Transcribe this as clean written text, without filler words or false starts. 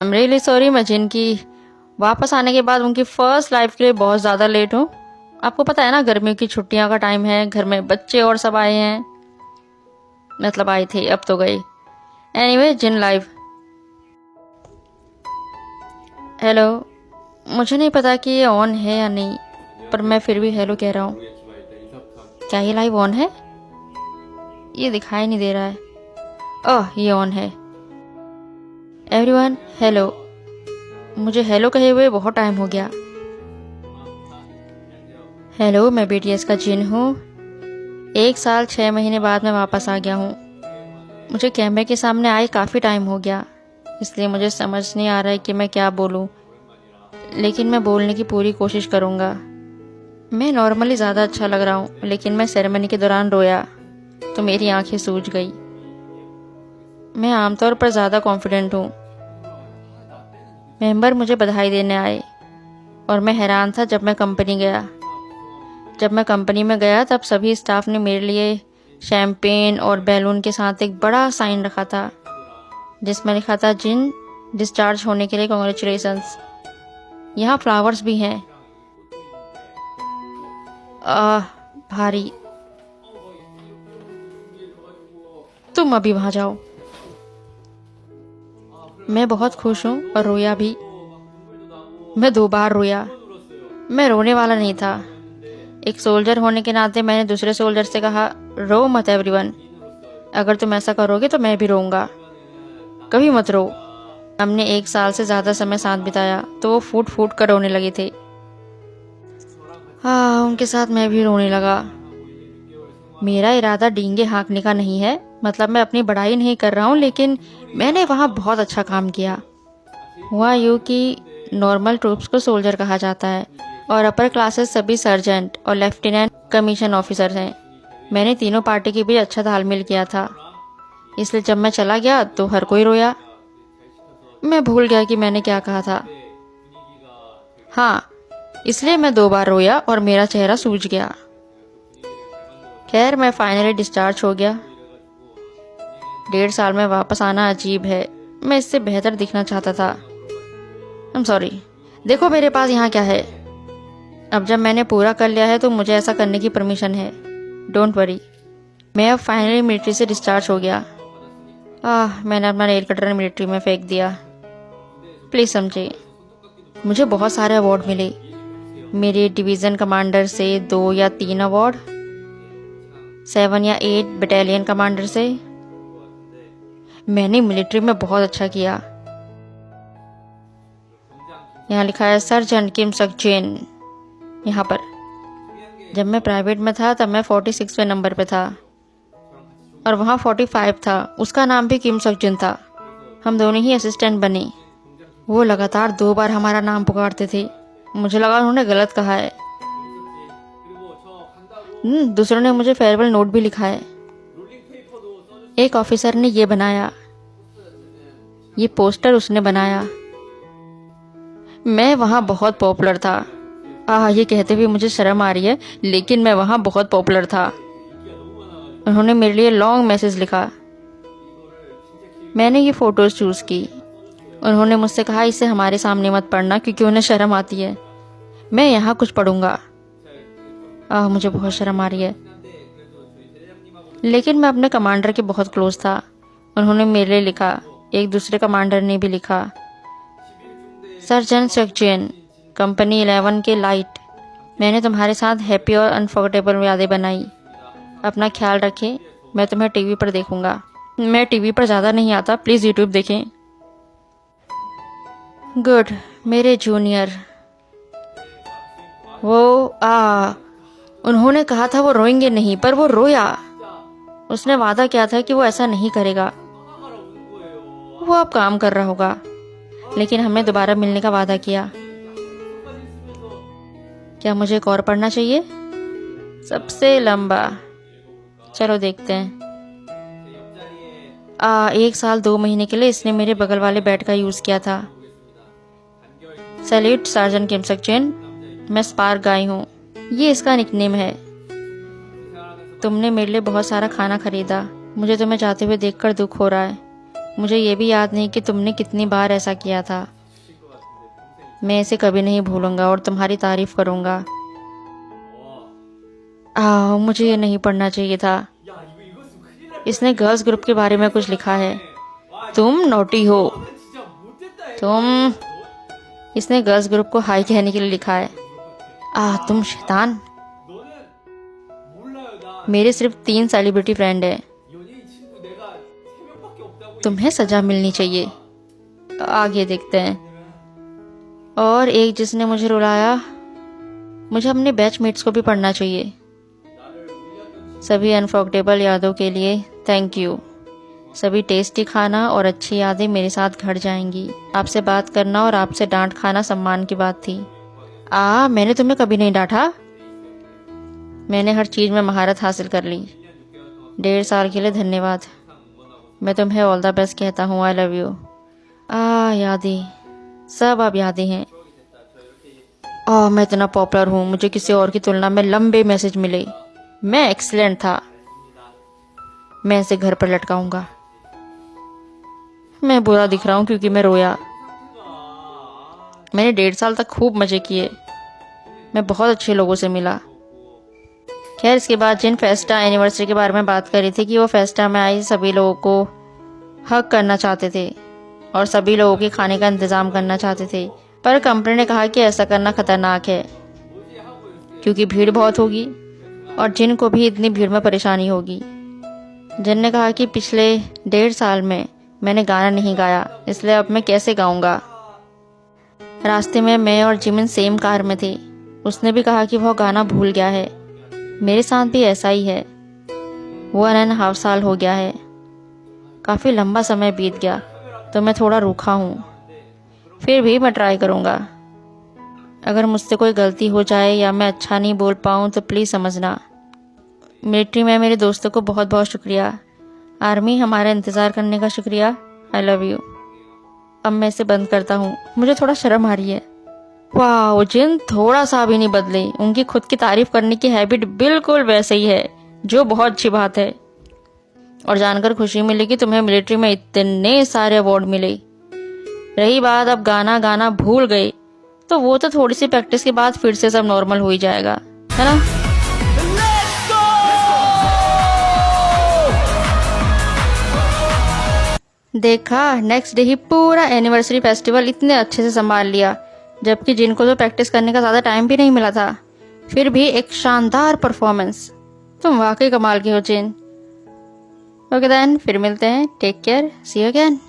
I am really sorry, मैं जिन की वापस आने के बाद उनकी फर्स्ट लाइफ के लिए बहुत ज़्यादा लेट हूँ। आपको पता है ना, गर्मियों की छुट्टियाँ का टाइम है, घर में बच्चे और सब आए हैं। मतलब आई थी, अब तो गई। एनीवे, जिन लाइव। हेलो। मुझे नहीं पता कि ये ऑन है या नहीं, पर मैं फिर भी हेलो कह रहा हूँ। क्या ये लाइव ऑन है? ये दिखाई नहीं दे रहा है। ओह, ये ऑन है। Everyone, hello. मुझे हेलो कहे हुए बहुत टाइम हो गया। हेलो, मैं बीटीएस का जिन हूँ। 1 साल 6 महीने बाद मैं वापस आ गया हूँ। मुझे कैमरे के सामने आए काफ़ी टाइम हो गया, इसलिए मुझे समझ नहीं आ रहा है कि मैं क्या बोलूँ, लेकिन मैं बोलने की पूरी कोशिश करूँगा। मैं नॉर्मली ज़्यादा अच्छा लग रहा हूँ, लेकिन मैं सेरेमनी के दौरान रोया तो मेरी आंखें सूज गई। मैं आमतौर पर ज़्यादा कॉन्फिडेंट हूँ। मेंबर मुझे बधाई देने आए और मैं हैरान था जब मैं कंपनी गया। जब मैं कंपनी में गया तब सभी स्टाफ ने मेरे लिए शैम्पेन और बैलून के साथ एक बड़ा साइन रखा था, जिसमें लिखा था, जिन डिस्चार्ज होने के लिए कॉन्ग्रेचुलेशंस। यहाँ फ्लावर्स भी हैं। भारी। तुम अभी वहाँ जाओ। मैं बहुत खुश हूँ और रोया भी। मैं 2 बार रोया। मैं रोने वाला नहीं था। एक सोल्जर होने के नाते मैंने दूसरे सोल्जर से कहा, रो मत एवरीवन। अगर तुम ऐसा करोगे तो मैं भी रोऊंगा। कभी मत रो। हमने 1 साल से ज़्यादा समय साथ बिताया, तो वो फूट फूट कर रोने लगे थे। हाँ, उनके साथ मैं भी रोने लगा। मेरा इरादा डींगे हाँकने का नहीं है, मतलब मैं अपनी बड़ाई नहीं कर रहा हूँ, लेकिन मैंने वहाँ बहुत अच्छा काम किया। हुआ यूँ कि नॉर्मल ट्रूप्स को सोल्जर कहा जाता है और अपर क्लासेस सभी सर्जेंट और लेफ्टिनेंट कमीशन ऑफिसर हैं। मैंने तीनों पार्टी के बीच अच्छा तालमेल किया था, इसलिए जब मैं चला गया तो हर कोई रोया। मैं भूल गया कि मैंने क्या कहा था। हाँ, इसलिए मैं 2 बार रोया और मेरा चेहरा सूज गया। खैर, मैं फाइनली डिस्चार्ज हो गया। 1.5 साल में वापस आना अजीब है। मैं इससे बेहतर दिखना चाहता था। I'm sorry. देखो मेरे पास यहाँ क्या है। अब जब मैंने पूरा कर लिया है तो मुझे ऐसा करने की परमिशन है। Don't worry. मैं अब फाइनली मिलिट्री से डिस्चार्ज हो गया। मैंने अपना नेल कटर मिलिट्री में फेंक दिया। प्लीज़ समझिए। मुझे बहुत सारे अवार्ड मिले। मेरे डिवीज़न कमांडर से 2 या 3 अवार्ड, 7 या 8 बटालियन कमांडर से। मैंने मिलिट्री में बहुत अच्छा किया। यहाँ लिखा है सर्जेंट किम सक जिन। यहाँ पर जब मैं प्राइवेट में था तब मैं 46वें नंबर पे था और वहाँ 45 था। उसका नाम भी किम सक जिन था। हम दोनों ही असिस्टेंट बने। वो लगातार 2 बार हमारा नाम पुकारते थे। मुझे लगा उन्होंने गलत कहा है। दूसरों ने मुझे फेयरवेल नोट भी लिखा है। एक ऑफिसर ने ये बनाया। ये पोस्टर उसने बनाया। मैं वहाँ बहुत पॉपुलर था। ये कहते हुए मुझे शर्म आ रही है, लेकिन मैं वहाँ बहुत पॉपुलर था। उन्होंने मेरे लिए लॉन्ग मैसेज लिखा। मैंने ये फ़ोटोज़ चूज़ की। उन्होंने मुझसे कहा, इसे हमारे सामने मत पढ़ना क्योंकि उन्हें शर्म आती है। मैं यहाँ कुछ पढ़ूंगा। मुझे बहुत शर्म आ रही है, लेकिन मैं अपने कमांडर के बहुत क्लोज था। उन्होंने मेरे लिए लिखा। एक दूसरे कमांडर ने भी लिखा, सर्जेंट सक्जेन, कंपनी 11 के लाइट। मैंने तुम्हारे साथ हैप्पी और अनफॉरगेटेबल यादें बनाई। अपना ख्याल रखें। मैं तुम्हें टीवी पर देखूंगा। मैं टीवी पर ज़्यादा नहीं आता, प्लीज़ यूट्यूब देखें। गुड, मेरे जूनियर। वो उन्होंने कहा था वो रोएंगे नहीं, पर वो रोया। उसने वादा किया था कि वो ऐसा नहीं करेगा। वो अब काम कर रहा होगा, लेकिन हमें दोबारा मिलने का वादा किया। क्या मुझे एक और पढ़ना चाहिए? सबसे लंबा। चलो देखते हैं। 1 साल 2 महीने के लिए इसने मेरे बगल वाले बेड का यूज़ किया था। सैल्यूट सार्जेंट किम सक जिन। मैं स्पार्क गाय हूँ। ये इसका निकनेम है। तुमने मेरे लिए बहुत सारा खाना खरीदा। मुझे तुम्हें जाते हुए देखकर दुख हो रहा है। मुझे ये भी याद नहीं कि तुमने कितनी बार ऐसा किया था। मैं इसे कभी नहीं भूलूंगा और तुम्हारी तारीफ करूंगा। मुझे ये नहीं पढ़ना चाहिए था। इसने गर्ल्स ग्रुप के बारे में कुछ लिखा है। तुम नोटी हो। तुम इसने गर्ल्स ग्रुप को हाई कहने के लिए लिखा है। तुम शैतान। मेरे सिर्फ 3 सेलिब्रिटी फ्रेंड है। तुम्हें सजा मिलनी चाहिए। आगे देखते हैं। और एक जिसने मुझे रुलाया। मुझे अपने बैचमेट्स को भी पढ़ना चाहिए। सभी अनफॉरगेटेबल यादों के लिए थैंक यू। सभी टेस्टी खाना और अच्छी यादें मेरे साथ घट जाएंगी। आपसे बात करना और आपसे डांट खाना सम्मान की बात थी। मैंने तुम्हें कभी नहीं डांटा। मैंने हर चीज़ में महारत हासिल कर ली। 1.5 साल के लिए धन्यवाद। मैं तुम्हें ऑल द बेस्ट कहता हूँ। I love you. यादें, सब अब यादें हैं। मैं इतना पॉपुलर हूँ, मुझे किसी और की तुलना में लंबे मैसेज मिले। मैं एक्सीलेंट था। मैं इसे घर पर लटकाऊंगा। मैं बुरा दिख रहा हूँ क्योंकि मैं रोया। मैंने 1.5 साल तक खूब मजे किए। मैं बहुत अच्छे लोगों से मिला। खैर, इसके बाद जिन फेस्टा एनिवर्सरी के बारे में बात करी थी कि वो फेस्टा में आई सभी लोगों को हक करना चाहते थे और सभी लोगों के खाने का इंतज़ाम करना चाहते थे, पर कंपनी ने कहा कि ऐसा करना खतरनाक है क्योंकि भीड़ बहुत होगी और जिन को भी इतनी भीड़ में परेशानी होगी। जिन ने कहा कि पिछले 1.5 साल में मैंने गाना नहीं गाया, इसलिए अब मैं कैसे गाऊंगा। रास्ते में मैं और जिमिन सेम कार में थे। उसने भी कहा कि वह गाना भूल गया है। मेरे साथ भी ऐसा ही है। 1.5 साल हो गया है। काफ़ी लंबा समय बीत गया, तो मैं थोड़ा रूखा हूँ। फिर भी मैं ट्राई करूँगा। अगर मुझसे कोई गलती हो जाए या मैं अच्छा नहीं बोल पाऊँ तो प्लीज़ समझना। मिलिट्री में मेरे दोस्तों को बहुत बहुत शुक्रिया। आर्मी, हमारा इंतज़ार करने का शुक्रिया। I love you. अब मैं इसे बंद करता हूँ, मुझे थोड़ा शर्म आ रही है। वाह, जिन थोड़ा सा भी नहीं बदले। उनकी खुद की तारीफ करने की हैबिट बिल्कुल वैसे ही है, जो बहुत अच्छी बात है। और जानकर खुशी मिली कि तुम्हें मिलिट्री में इतने सारे अवार्ड मिले। रही बात अब गाना भूल गए, तो वो तो थोड़ी सी प्रैक्टिस के बाद फिर से सब नॉर्मल हो ही जाएगा, है ना। देखा, नेक्स्ट डे ही पूरा एनिवर्सरी फेस्टिवल इतने अच्छे से संभाल लिया, जबकि जिनको तो प्रैक्टिस करने का ज़्यादा टाइम भी नहीं मिला था, फिर भी एक शानदार परफॉर्मेंस। तुम वाकई कमाल के हो जिन। ओके देन, फिर मिलते हैं। Take care, see you again.